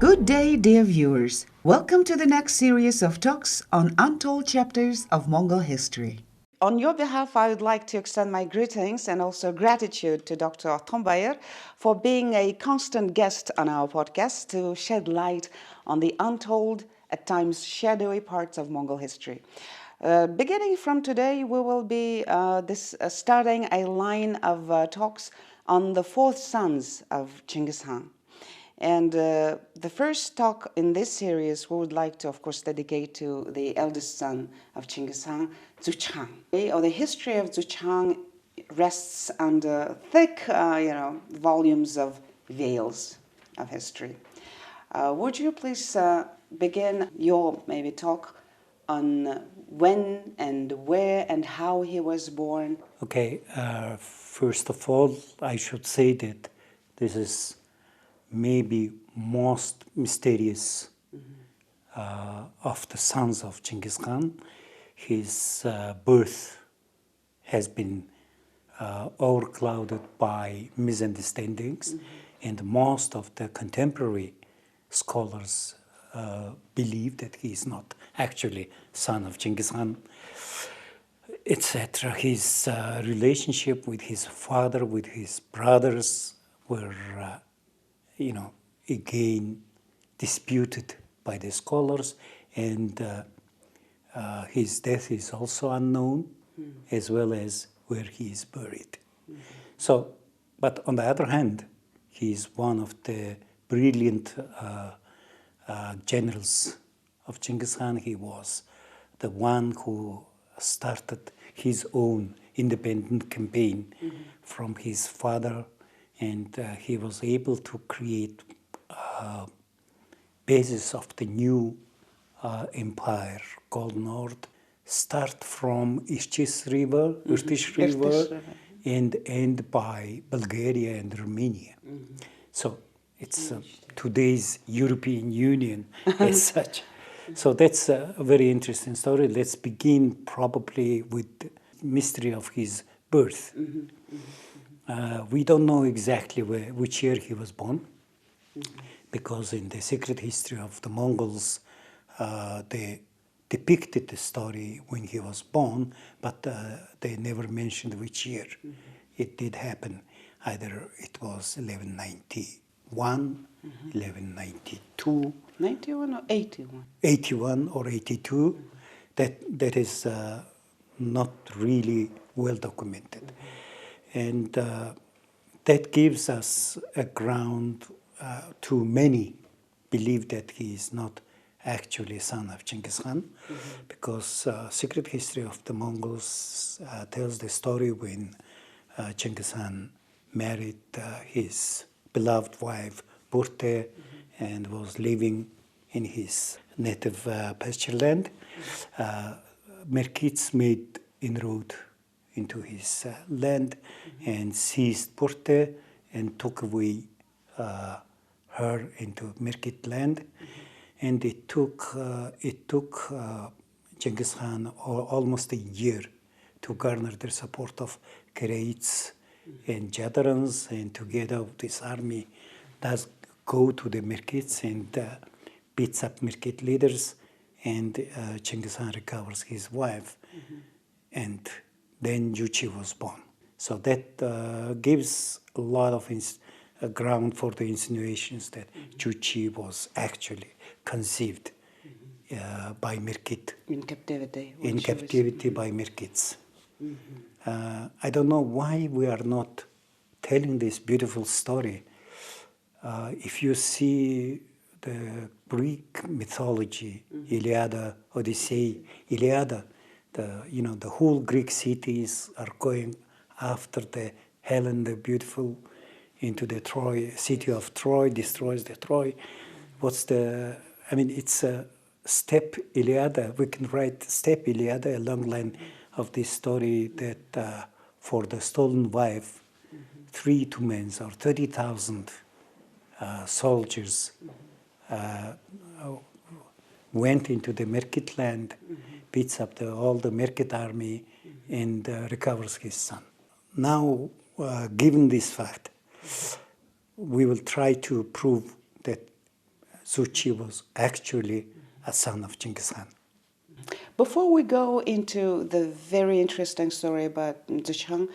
Good day, dear viewers. Welcome to the next series of talks on untold chapters of Mongol history. On your behalf, I would like to extend my greetings and also gratitude to Dr. Tombayer for being a constant guest on our podcast to shed light on the untold, at times shadowy parts of Mongol history. Beginning from today, we will be starting a line of talks on the fourth sons of Chingis Khan. And the first talk in this series we would like to, of course, dedicate to the eldest son of Chingis Khan, Zuchang. The history of Zuchang rests under thick, volumes of veils of history. Would you please begin your talk on when and where and how he was born? Okay, first of all, I should say that this is maybe most mysterious of the sons of Chingis Khan. His birth has been overclouded by misunderstandings, and most of the contemporary scholars believe that he is not actually son of Chingis Khan, etc. His relationship with his father, with his brothers were again disputed by the scholars, and his death is also unknown, as well as where he is buried. So, but on the other hand, he is one of the brilliant generals of Chingis Khan. He was the one who started his own independent campaign from his father, and he was able to create basis of the new empire called North, start from Irtysh River, and end by Bulgaria and Romania. So it's today's European Union as such. So that's a very interesting story. Let's begin probably with the mystery of his birth. We don't know exactly which year he was born, because in the secret history of the Mongols, they depicted the story when he was born, but they never mentioned which year it did happen. Either it was 1191, 1192. 91 or 81? 81 or 82. That is not really well documented. And that gives us a ground to many believe that he is not actually son of Chingis Khan, because secret history of the Mongols tells the story when Chingis Khan married his beloved wife Burte and was living in his native pasture land. Mirkits made inroad into his land and seized Burte and took away her into Mirkit land, and it took Chingis Khan almost a year to garner the support of Karaits and Jadarans, and together with this army does go to the Mirkits and beats up Mirkit leaders, and Chingis Khan recovers his wife, and then Jochi was born. So that gives a lot of ground for the insinuations that Chuchi was actually conceived by Mirkit. In captivity. In captivity by Mirkits. I don't know why we are not telling this beautiful story. If you see the Greek mythology, Iliad, Odyssey, Iliad, the whole Greek cities are going after the Helen the Beautiful into the city of Troy, destroys the Troy. It's a step Iliad. We can write step Iliad, a long line of this story that for the stolen wife, 3 tumens or 30,000 soldiers went into the Mirkit land, beats up all the Mirkit army, and recovers his son. Now, given this fact, we will try to prove that Chuchi was actually a son of Chingis Khan. Before we go into the very interesting story about Jochi,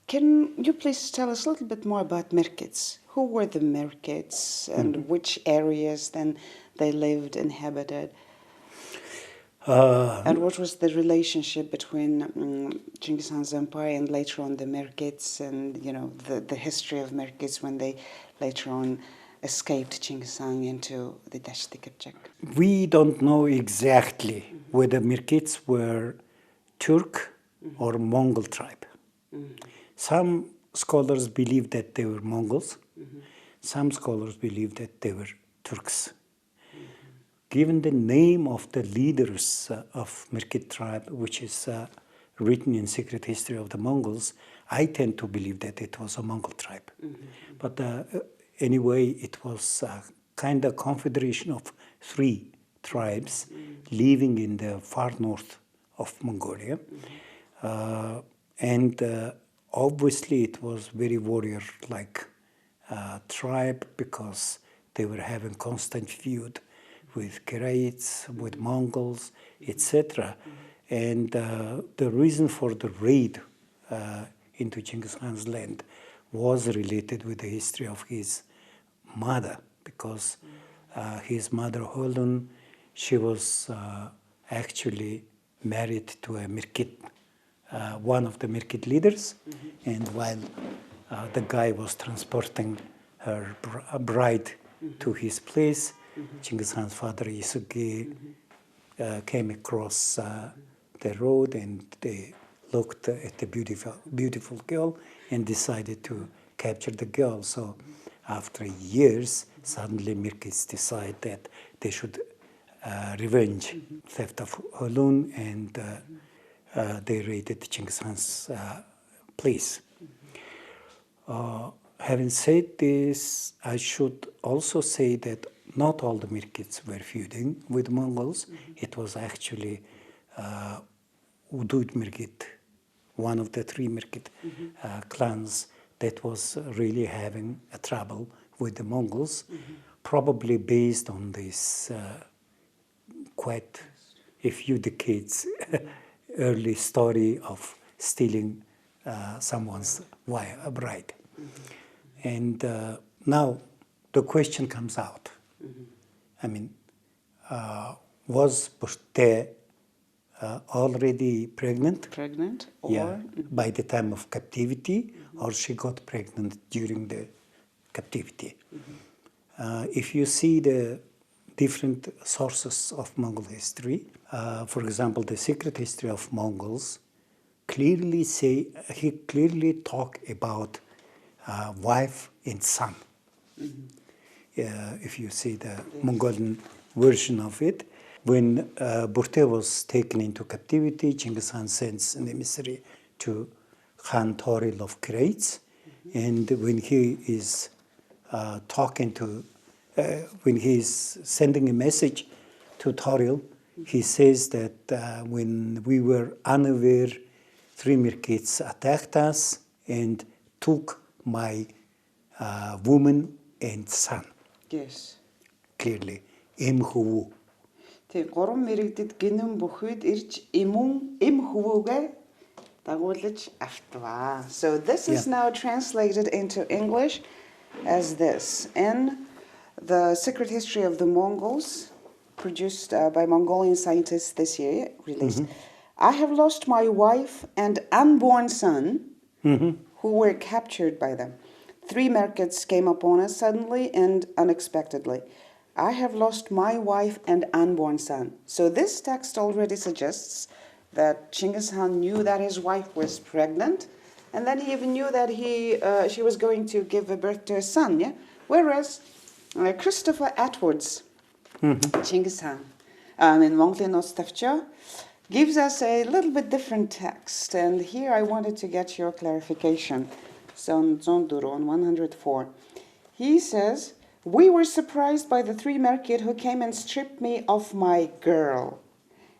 can you please tell us a little bit more about Mirkits? Who were the Mirkits and which areas then they lived, inhabited? And what was the relationship between Genghis Khan's empire and later on the Mirkits, and the history of Mirkits when they later on escaped Genghis Khan into the Dasht Kipchak? We don't know exactly whether Mirkits were Turk or Mongol tribe. Some scholars believe that they were Mongols. Some scholars believe that they were Turks. Given the name of the leaders of Mirkit tribe, which is written in Secret History of the Mongols, I tend to believe that it was a Mongol tribe. But anyway, it was kind of confederation of 3 tribes living in the far north of Mongolia. And obviously it was very warrior-like tribe because they were having constant feud with Karaites, with Mongols, etc. And the reason for the raid into Genghis Khan's land was related with the history of his mother, because his mother, Holun, she was actually married to a Mirkit, one of the Mirkit leaders, and while the guy was transporting her bride to his place, Genghis Khan's father, Isugi, came across the road, and they looked at the beautiful girl and decided to capture the girl. So after years, suddenly Mirkits decide that they should revenge theft of Holun, and they raided Genghis Khan's place. Having said this, I should also say that not all the Mirkits were feuding with Mongols. It was actually Udud Mirkit, one of the 3 Mirkit clans, that was really having a trouble with the Mongols, probably based on this quite a few decades early story of stealing someone's bride. And now the question comes out. I mean, was Bushte already pregnant? Pregnant? Or? Yeah, by the time of captivity, or she got pregnant during the captivity. If you see the different sources of Mongol history, for example, the Secret History of Mongols clearly talk about wife and son. If you see the Mongolian version of it, when Burte was taken into captivity, Genghis Khan sends an emissary to Khan Toril of Karaites, and when he is when he is sending a message to Toril, he says that when we were unaware, 3 Mirkits attacked us and took my woman and son. Yes. Clearly, Imhuwu. Тэг 3 мэрэгдэд гинэн бүхүйд ирж эм хөвөөгээ дагуулж автваа. So this is now translated into English as this. In the Secret History of the Mongols, produced by Mongolian scientists this year, released, I have lost my wife and unborn son, who were captured by them. 3 Mirkits came upon us suddenly and unexpectedly. I have lost my wife and unborn son. So this text already suggests that Genghis Khan knew that his wife was pregnant, and then he even knew that she was going to give birth to a son. Yeah. Whereas Christopher Atwood's Genghis Khan in Mongolian Nostafcha gives us a little bit different text, and here I wanted to get your clarification. So on Zonduro on 104, he says, we were surprised by the 3 Mirkit who came and stripped me of my girl.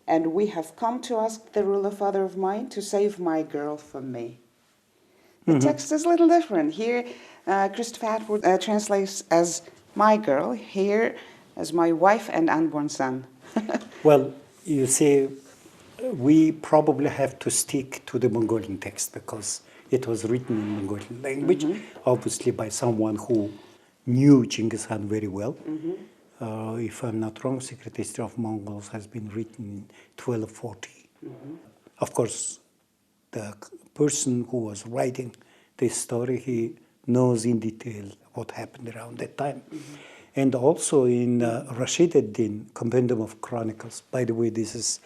And we have come to ask the ruler father of mine to save my girl from me. The text is a little different. Here, Christopher Atwood translates as my girl. Here, as my wife and unborn son. Well, you see, we probably have to stick to the Mongolian text because it was written in Mongolian language, obviously by someone who knew Chingis Khan very well. If I'm not wrong, Secret History of Mongols has been written in 1240. Of course, the person who was writing this story, he knows in detail what happened around that time. And also in Rashid ad-Din, Compendium of Chronicles. By the way, this is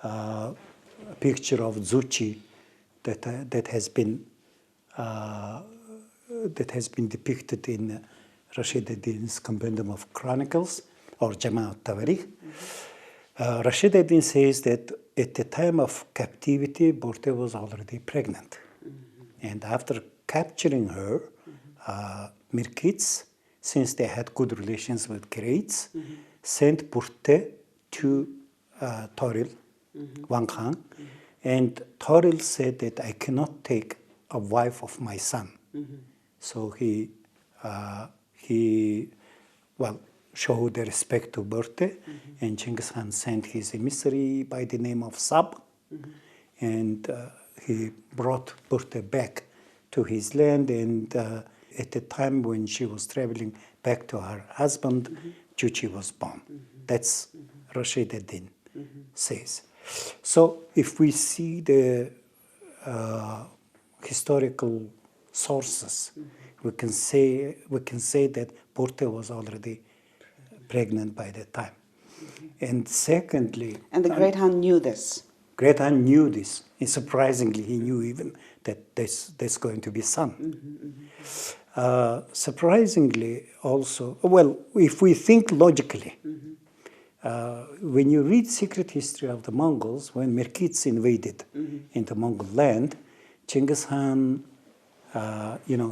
a picture of Jochi that has been depicted in Rashid ad-Din's Compendium of Chronicles, or Jama' al-Tawarikh. Rashid ad-Din says that at the time of captivity, Borte was already pregnant. And after capturing her, Mirkits, since they had good relations with Greats, sent Borte to Toril, Wang Khan, and Toril said that I cannot take a wife of my son. So he showed the respect to Borte, and Chingis Khan sent his emissary by the name of Sab, and he brought Borte back to his land, and at the time when she was traveling back to her husband, Chuchi was born. That's Rashid ad-Din says. So if we see the historical sources, we can say that Borte was already pregnant by that time. And secondly... And the Great Khan knew this. Great Khan knew this. And surprisingly, he knew even that there's going to be son. Surprisingly also, well, if we think logically, when you read Secret History of the Mongols, when Mirkits invaded into Mongol land, Chingis Khan,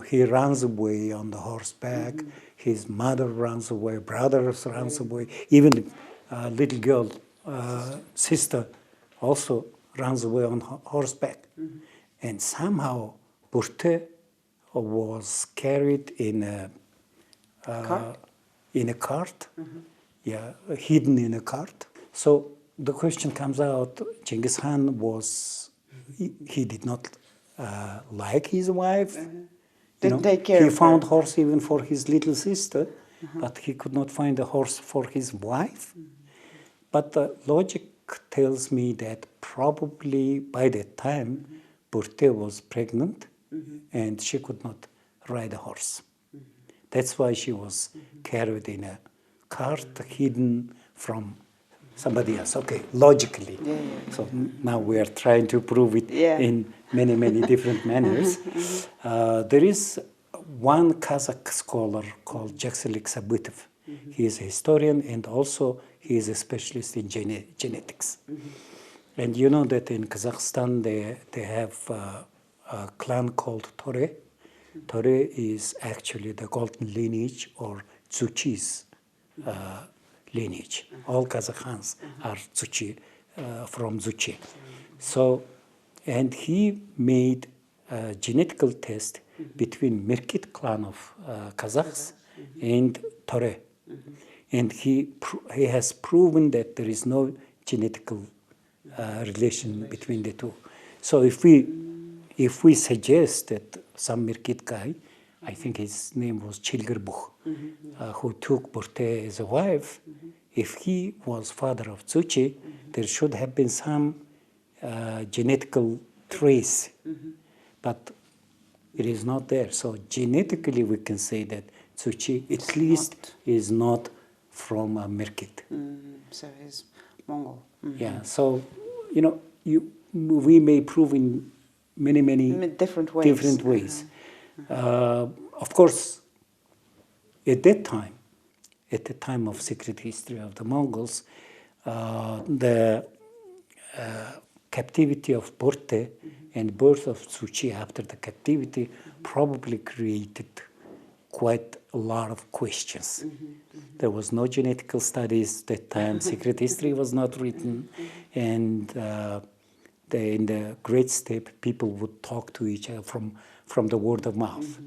he runs away on the horseback. His mother runs away, brothers runs away. Even the little girl, sister, also runs away on horseback. And somehow Borte was carried in a cart, hidden in a cart. So the question comes out: Chingis Khan he did not like his wife. Didn't take care of her. He found horse even for his little sister, but he could not find a horse for his wife. But the logic tells me that probably by that time, Borte was pregnant and she could not ride a horse. That's why she was carried in a cart, hidden from somebody else. Okay, logically. So now we are trying to prove it in many, many different manners. There is one Kazakh scholar called Jochis Birth. He is a historian and also he is a specialist in genetics. And you know that in Kazakhstan they have a clan called Tore. Tore is actually the golden lineage or Chuchi's lineage. All Kazakhs are Chuchi, from Chuchi. So, and he made a genetical test between Mirkit clan of Kazakhs and Tore. And he has proven that there is no genetical relation between the two. So if we suggest that some Mirkit guy, I think his name was Chilgerbuch, who took Borte as a wife, if he was father of Chuchi, there should have been some genetical trace, but it is not there. So genetically we can say that Chuchi at least is not from Mirkit. So he's Mongol. Yeah, so, we may prove in many different ways. Of course, at the time of Secret History of the Mongols, the captivity of Borte and birth of Chuchi after the captivity probably created quite a lot of questions. There was no genetical studies at that time. Secret history was not written, and in the great steppe, people would talk to each other from the word of mouth.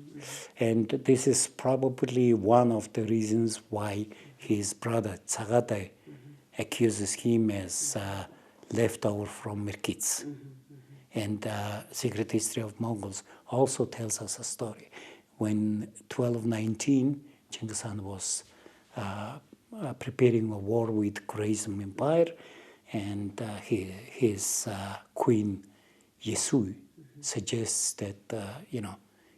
And this is probably one of the reasons why his brother Tsagatai accuses him as leftover from Mirkits. And Secret History of Mongols also tells us a story. When 1219, Chinggis Khan was preparing a war with Khwarezm Empire, and his queen Yesui suggests that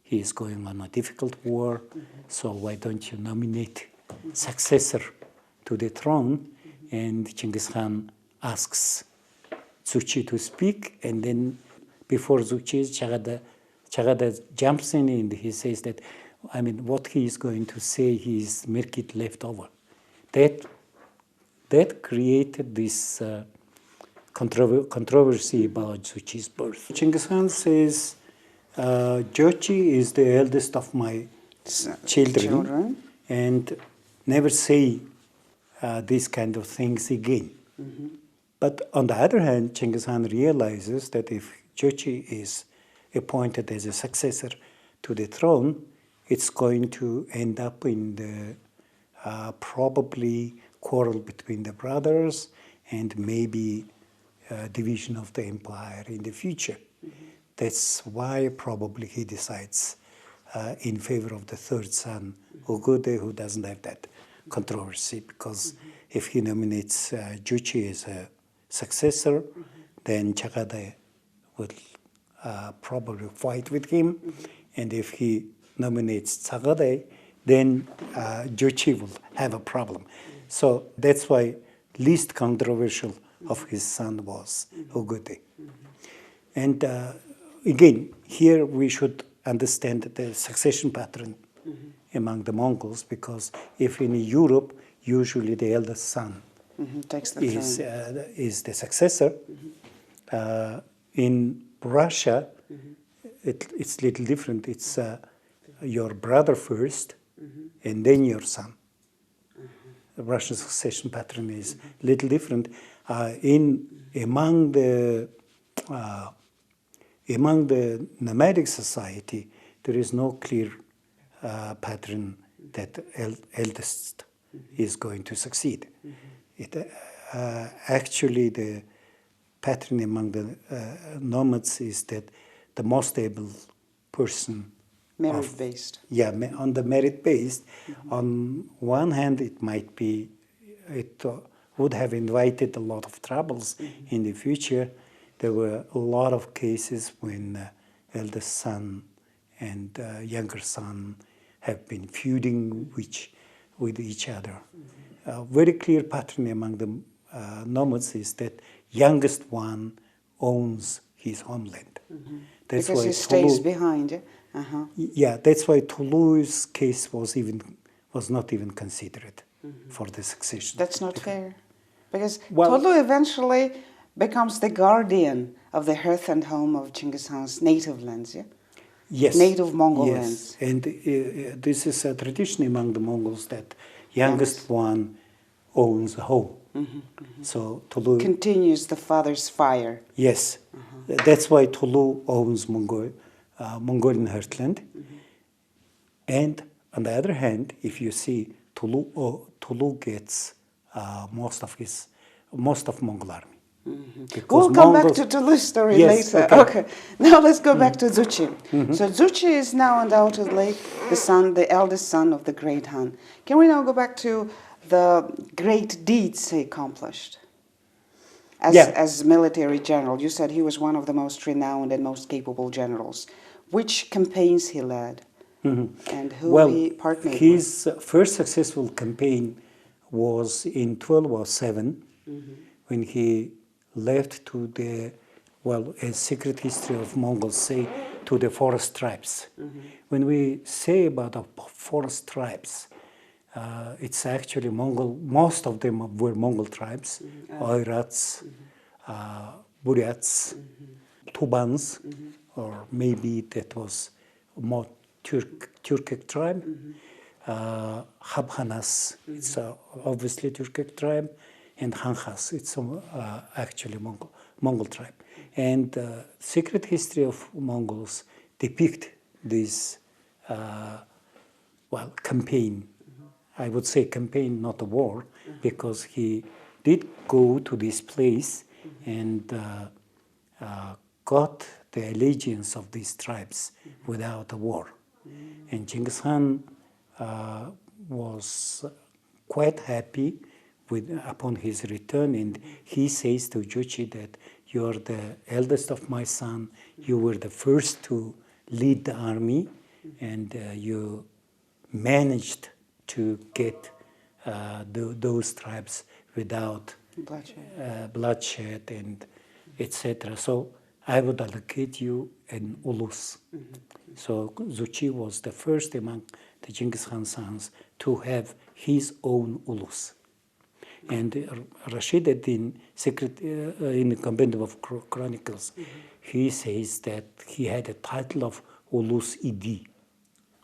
he is going on a difficult war, so why don't you nominate successor to the throne? And Chinggis Khan asks Chuchi to speak, and then before Chuchi, Chagada jumps in and he says that, what he is going to say, he is Mirkit leftover. That created this controversy about Jochis birth. Chingis Khan says, Jochi is the eldest of my children, and never say these kind of things again. But on the other hand, Chinggis Khan realizes that if Jochi is appointed as a successor to the throne, it's going to end up in the probably quarrel between the brothers and maybe division of the empire in the future. That's why probably he decides in favor of the third son, Ugude, who doesn't have that controversy, because if he nominates Jochi as a successor, then Chagade will probably fight with him, and if he nominates Chagade, then Jochi will have a problem. So that's why least controversial of his son was Ugude. And again, here we should understand the succession pattern among the Mongols, because if in Europe, usually the eldest son takes the is the successor. In Russia, it's a little different. It's your brother first, and then your son. The Russian succession pattern is a little different. Among the nomadic society, there is no clear pattern that eldest is going to succeed. Actually, the pattern among the nomads is that the most able person, merit-based. On the merit-based. On one hand, it would have invited a lot of troubles in the future. There were a lot of cases when eldest son and younger son have been feuding with each other. A very clear pattern among the nomads is that youngest one owns his homeland. That's because why he stays behind. Yeah, that's why Tulu's case was not even considered for the succession. That's not fair, because Tulu eventually becomes the guardian of the hearth and home of Chinggis Khan's native lands. Yes. Native Mongol lands. And this is a tradition among the Mongols that youngest one owns a home. So Tulu continues the father's fire. Yes, that's why Tulu owns Mongolian heartland. And on the other hand, if you see, Tulu gets most of Mongol army. We'll come back to Tulu's story later. Okay. Now let's go back to Chuchi. So Chuchi is now undoubtedly the eldest son of the great Han. Can we now go back to the great deeds he accomplished as military general? You said he was one of the most renowned and most capable generals. Which campaigns he led and who he partnered with? His first successful campaign was in 1207 when he left to the, as Secret History of Mongols say, to the forest tribes. When we say about the forest tribes, it's actually Mongol, most of them were Mongol tribes, Oirats, Buryats, Tubans, or maybe that was more Turkic tribe. Habhanas, it's obviously Turkic tribe, and Hankhas, it's actually Mongol tribe. And Secret History of Mongols depict this campaign I would say campaign, not a war, because he did go to this place and got the allegiance of these tribes without a war. And Genghis Khan was quite happy upon his return, and he says to Jochi that you are the eldest of my son, you were the first to lead the army, and you managed to get those tribes without bloodshed and etc. So I would allocate you an ulus. So Jochi was the first among the Genghis Khan sons to have his own ulus. And Rashid ad-Din, in the Compendium of Chronicles, he says that he had a title of ulus idi.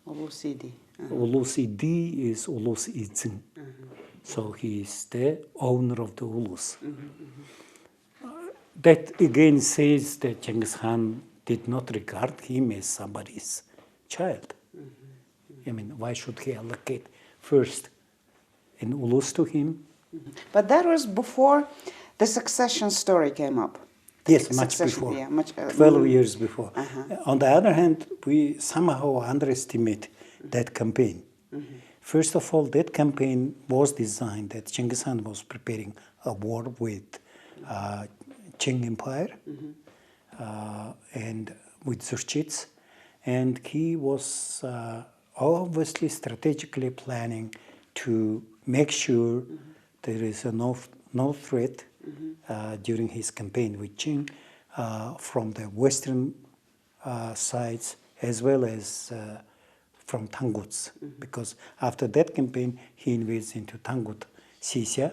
Ulus idi. Ulus idi is ulus idzin. So he is the owner of the ulus. That again says that Genghis Khan did not regard him as somebody's child. I mean, why should he allocate first an ulus to him? But that was before the succession story came up. Yes, much before. Yeah, 12 years before. On the other hand, we somehow underestimate that campaign. First of all, that campaign was designed that Genghis Khan was preparing a war with Qing Empire and with Jochis, and he was obviously strategically planning to make sure there is no threat during his campaign with Qing from the western sides as well as from Tanguts, because after that campaign he invades into Tangut Sisya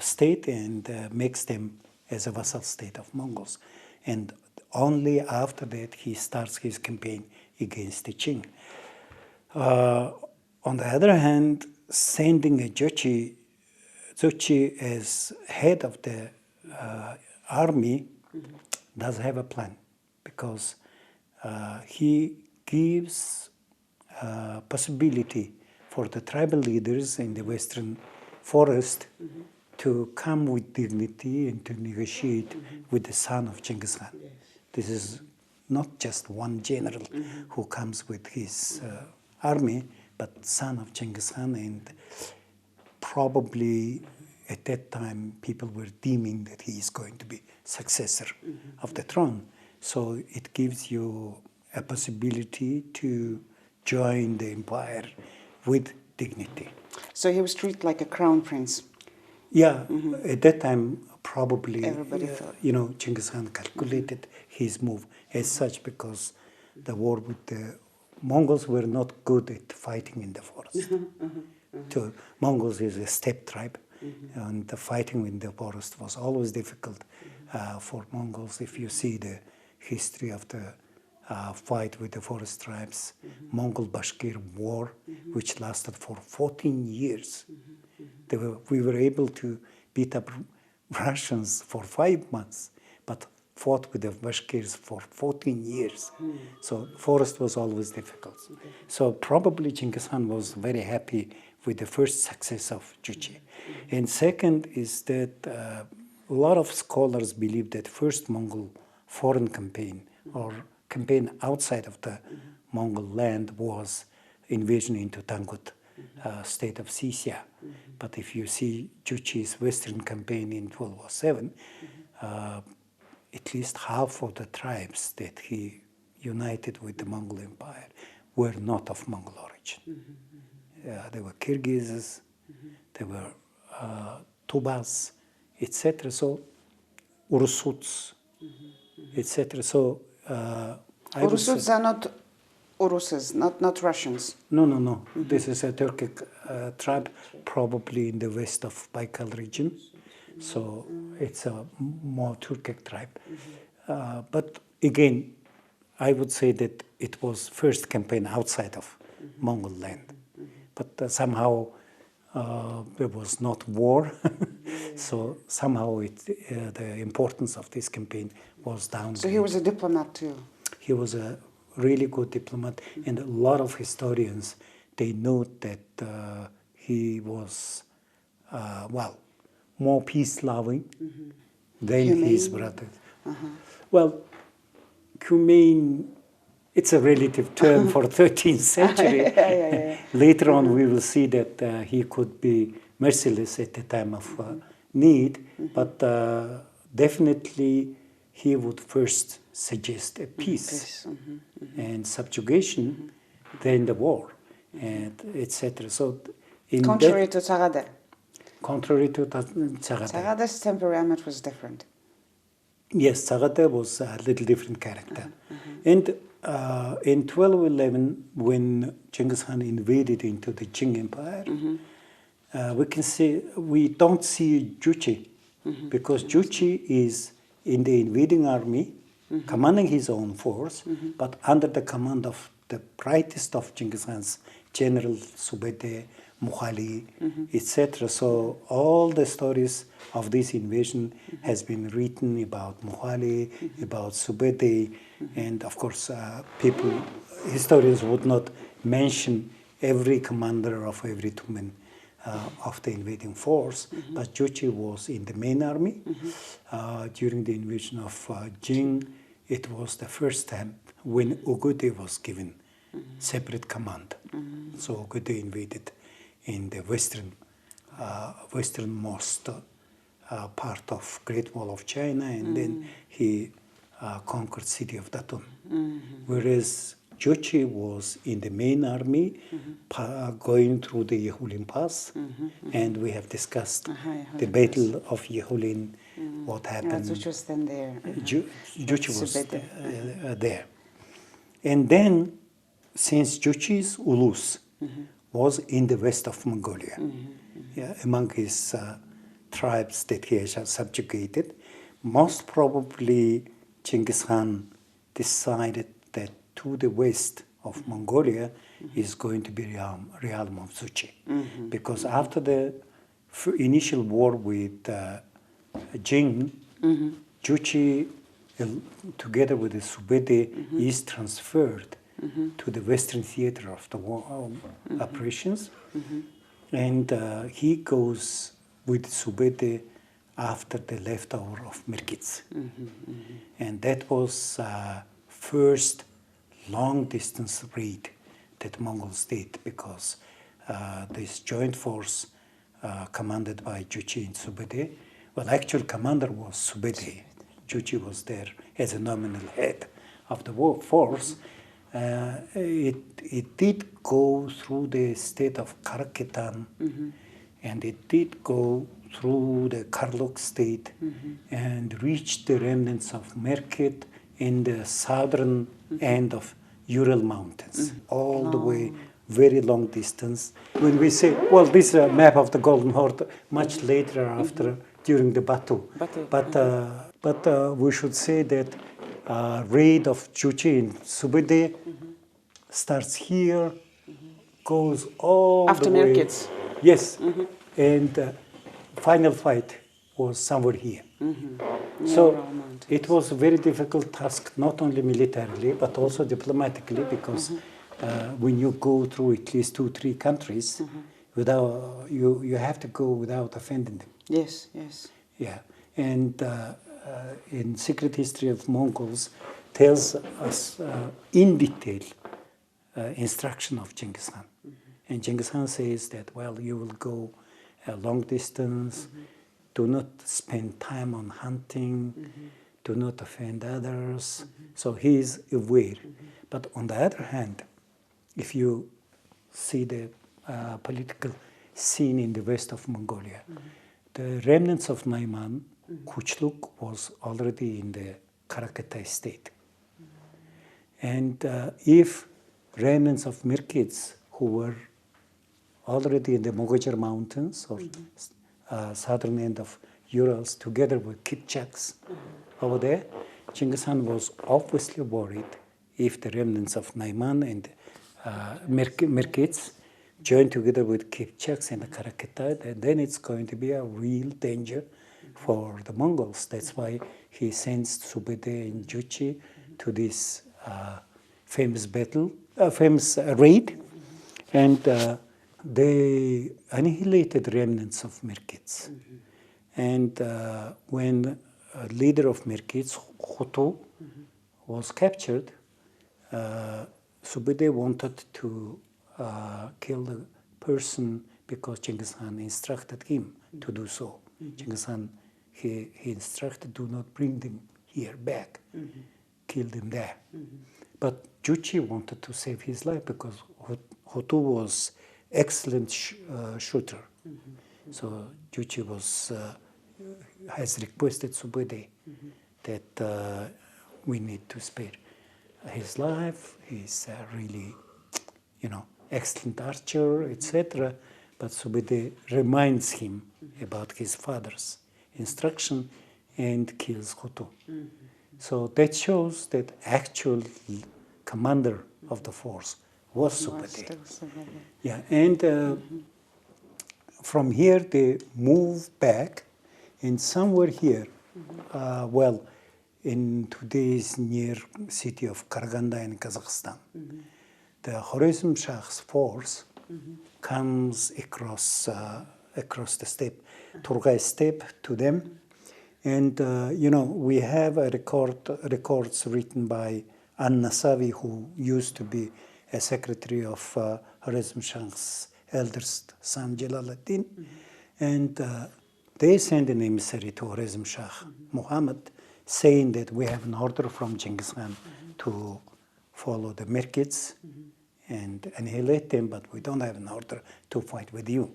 state and makes them as a vassal state of Mongols. And only after that he starts his campaign against the Qing. On the other hand, sending a Jochi as head of the army does have a plan, because he gives possibility for the tribal leaders in the western forest to come with dignity and to negotiate with the son of Genghis Khan. Yes. This is not just one general who comes with his army, but son of Genghis Khan, and probably at that time people were deeming that he is going to be successor of the throne. So it gives you a possibility to join the empire with dignity. So he was treated like a crown prince. Yeah, at that time probably everybody thought. Genghis Khan calculated his move as such, because the war with the Mongols were not good at fighting in the forest. So Mongols is a steppe tribe, and the fighting in the forest was always difficult for Mongols. If you see the history of the fight with the forest tribes, Mongol-Bashkir War, which lasted for 14 years. We were able to beat up Russians for 5 months, but fought with the Bashkirs for 14 years. So forest was always difficult. So probably Genghis Khan was very happy with the first success of Chuchi. And second is that a lot of scholars believe that first Mongol foreign campaign or campaign outside of the Mongol land was invasion into Tangut state of Sisya. But if you see Jochi's western campaign in 1207, at least half of the tribes that he united with the Mongol Empire were not of Mongol origin. They were Kyrgyzs, they were Tubas, etc. So Urusuts, etc. So Urusuts are not Urusas, not Russians. No. This is a Turkic tribe, probably in the west of Baikal region. So it's a more Turkic tribe. But again, I would say that it was first campaign outside of Mongol land. But somehow there was not war. So somehow the importance of this campaign was down. So he was a diplomat too. He was a really good diplomat, and a lot of historians, they note that he was, more peace-loving than his Humane? brothers. Well, humane, it's a relative term for 13th century. Later on, we will see that he could be merciless at the time of need, but definitely he would first suggest a peace and subjugation, then the war, and etc. So, Contrary to Tsagade. Contrary to Tsagade. Tsagade's temperament was different. Yes, Tsagade was a little different character. And in 1211, when Genghis Khan invaded into the Qing Empire, we don't see Jochi, because Jochi is in the invading army, commanding his own force, but under the command of the brightest of Genghis Khan's general Subede, Mughali, etc. So all the stories of this invasion has been written about Mughali, about Subede, and of course historians would not mention every commander of every domain of the invading force, but Jochi was in the main army. During the invasion of Jing, it was the first time when Ugode was given separate command. So Ugode invaded in the westernmost part of Great Wall of China, and then he conquered city of Datun. Whereas Jochi was in the main army, going through the Yehulin Pass, and we have discussed the Battle of Yehulin, what happened. Jochi was then there. Jochi was there. And then, since Jochi's Ulus was in the west of Mongolia, among his tribes that he has subjugated, most probably Genghis Khan decided that to the west of Mongolia is going to be realm of Chuchi. Because after the initial war with Jing, Chuchi, together with the Subede, is transferred to the western theater of the war operations. And he goes with Subede after the leftover of Mirkits. And that was first long-distance raid that Mongols did, because this joint force commanded by Jochi and Subede, well, actual commander was Subede. Jochi was there as a nominal head of the war force. It did go through the state of Karaketan, and it did go through the Karluk state and reached the remnants of Mirkit in the southern end of Ural Mountains, all the way, very long distance. When we say, well, this is a map of the Golden Horde, much later after, during the Batu. But we should say that raid of Chuchi in Subede starts here, goes all after the way. After Mirkits. Yes, and final fight was somewhere here. So it was a very difficult task, not only militarily, but also diplomatically, because when you go through at least 2-3 countries, without you have to go without offending them. Yes. Yeah, and in Secret History of Mongols tells us in detail instruction of Genghis Khan. And Genghis Khan says that, well, you will go a long distance, do not spend time on hunting, do not offend others. So he is aware. But on the other hand, if you see the political scene in the west of Mongolia, the remnants of Naiman, Kuchluk was already in the Karaketai state. And if remnants of Mirkits, who were already in the Mogojar Mountains, or southern end of Urals, together with Kipchaks over there, Genghis Khan was obviously worried if the remnants of Naiman and Mirkits join together with Kipchaks and the Karaketai, then it's going to be a real danger for the Mongols. That's why he sends Subede and Jochi to this famous battle, famous raid, and they annihilated remnants of Mirkits. And when a leader of Mirkits, Hutu, was captured, Subide wanted to kill the person because Chingis Khan instructed him to do so. Chingis Khan, he instructed, do not bring them here back, kill them there. But Jochi wanted to save his life because Hutu was excellent shooter. So Jochi has requested Subide that we need to spare his life. He's really, excellent archer, etc. But Subide reminds him about his father's instruction and kills Hutu. So that shows that actual commander of the force was Subide. Yeah, and from here they move back, and somewhere here, in today's near city of Karaganda in Kazakhstan, the Khwarezm Shah's force comes across the steppe, Turgay steppe, to them. And, we have records written by An-Nasavi, who used to be a secretary of Khwarezm Shah's eldest son, Jalaluddin. And they send an emissary to Khwarezm Shah, Muhammad, saying that we have an order from Chingis Khan to follow the Mirkits and annihilate them, but we don't have an order to fight with you.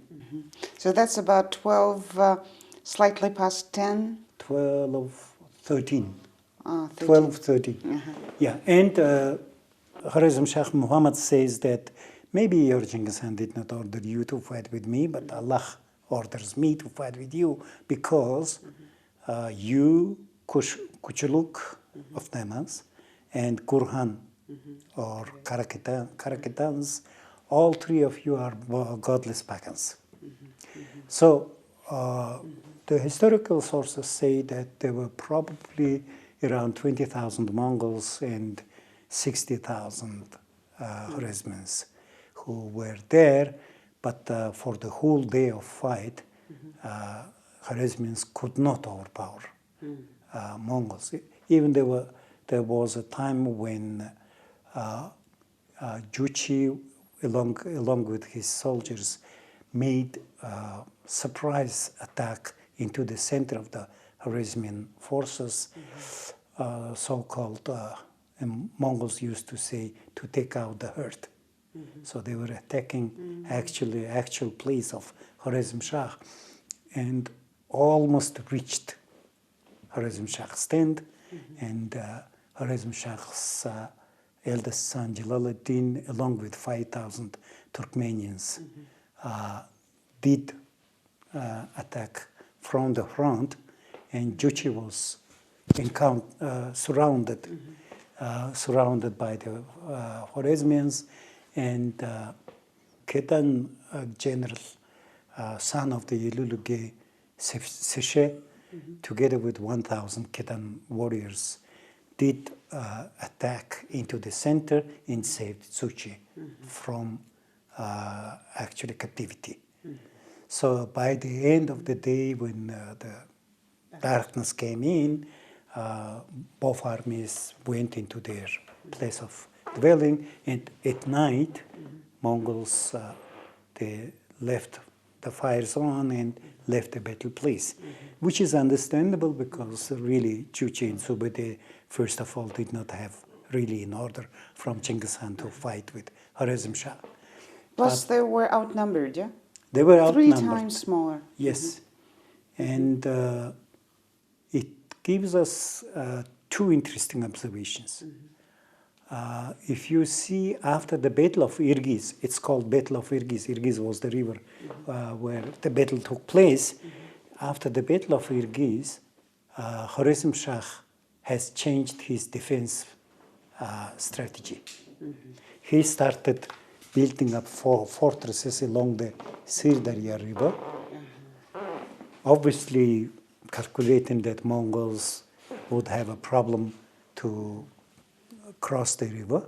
So that's about 12, slightly past 10? 13. 13. 12, 13. Yeah, and Khwarezm Shah Muhammad says that maybe your Chingis Khan did not order you to fight with me, but Allah orders me to fight with you because you, Kuchuluk of Namaz, and Kurhan, or Karakitans, all three of you are godless pagans. So the historical sources say that there were probably around 20,000 Mongols and 60,000 Khwarezmians who were there, but for the whole day of fight, Khwarezmians could not overpower Mongols. Even there was a time when Jochi, along with his soldiers, made a surprise attack into the center of the Khwarezmian forces, so-called, Mongols used to say, to take out the herd. So they were attacking actual place of Khwarezm Shah, and almost reached Khwarezm Shah's stand, and Khwarezm Shah's eldest son Jalaluddin, along with 5,000 Turkmenians, did attack from the front, and Jochi was surrounded by the Khwarezmians, and Ketan general, son of the Yeluluge Seshe, together with 1,000 Ketan warriors, did attack into the center and saved Chuchi from actually captivity. So by the end of the day, when the darkness came in, both armies went into their place of dwelling, and at night, Mongols, they left the fires on and left the battle place, which is understandable because really Chuchi and Subide, first of all, did not have really an order from Chingis Khan to fight with Khwarezm Shah. Plus, they were outnumbered, yeah? They were outnumbered. 3 times smaller. Yes. And it gives us 2 interesting observations. If you see after the Battle of Irgiz, it's called Battle of Irgiz. Irgiz was the river where the battle took place. After the Battle of Irgiz, Khwarezm Shah has changed his defense strategy. He started building up 4 fortresses along the Sirdarya River, obviously calculating that Mongols would have a problem to cross the river,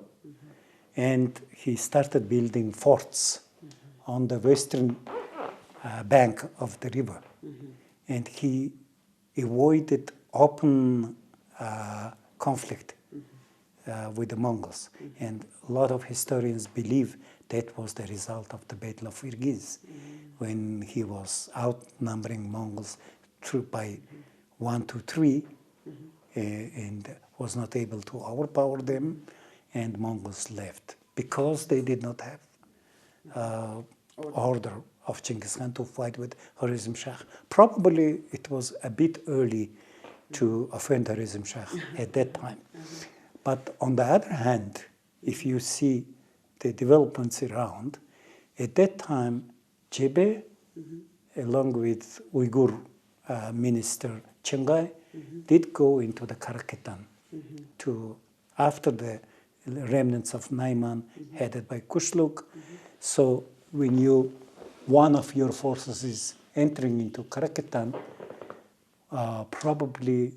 and he started building forts on the western bank of the river. And he avoided open conflict with the Mongols. And a lot of historians believe that was the result of the Battle of Irgiz, when he was outnumbering Mongols by 1 to 3, and was not able to overpower them, and Mongols left because they did not have order of Chingis Khan to fight with Khwarezm Shah. Probably it was a bit early to offend Khwarezm Shah at that time. But on the other hand, if you see the developments around, at that time, Jebe, along with Uyghur minister Chengai, did go into the Karaketan to, after the remnants of Naiman headed by Kushluk. So when one of your forces is entering into Karaketan, probably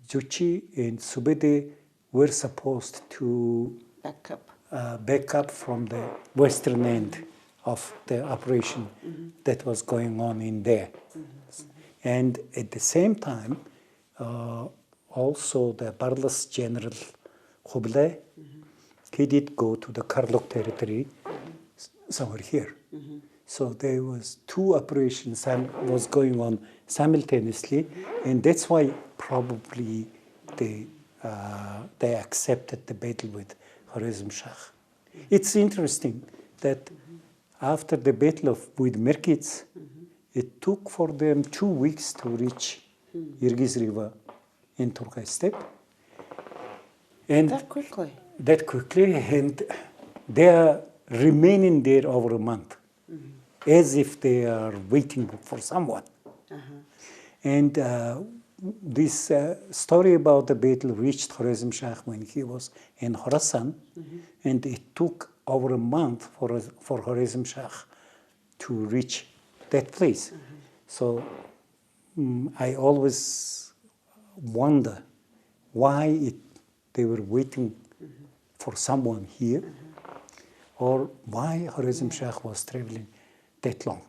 Jochi and Subede were supposed to back up from the western end of the operation that was going on in there. And at the same time, also the Barlas General Kublai, he did go to the Karluk territory, somewhere here. So there was 2 operations was going on simultaneously, and that's why probably they accepted the battle with Khwarezm Shah. It's interesting that after the battle with Mirkits, it took for them 2 weeks to reach Irgiz River in Turkey steppe. And That quickly? That quickly, and they are remaining there over a month, as if they are waiting for someone. And this story about the battle reached Khwarezm Shah when he was in Khorasan, and it took over a month for Khwarezm Shah to reach that place. So I always wonder why they were waiting for someone here, or why Khwarezm Shah was traveling that long.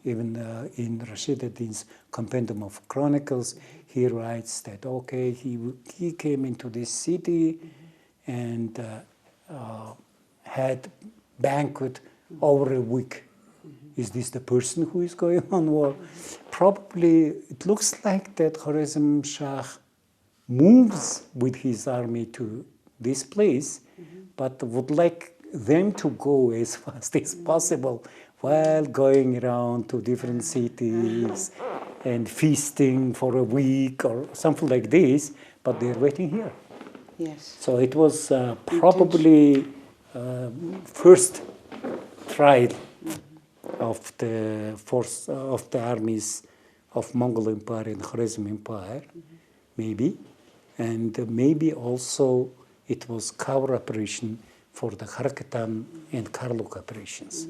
Even in Rashid ad-Din's Compendium of Chronicles, he writes that, okay, he came into this city and had banquet over a week. Is this the person who is going on war? Probably it looks like that Khwarezm Shah moves with his army to this place, but would like them to go as fast as possible while going around to different cities and feasting for a week or something like this, but they're waiting here. Yes. So it was probably first trial of the force of the armies of Mongol Empire and Khwarezm Empire, maybe, and maybe also it was cover operation for the Karaketan and Karluk operations.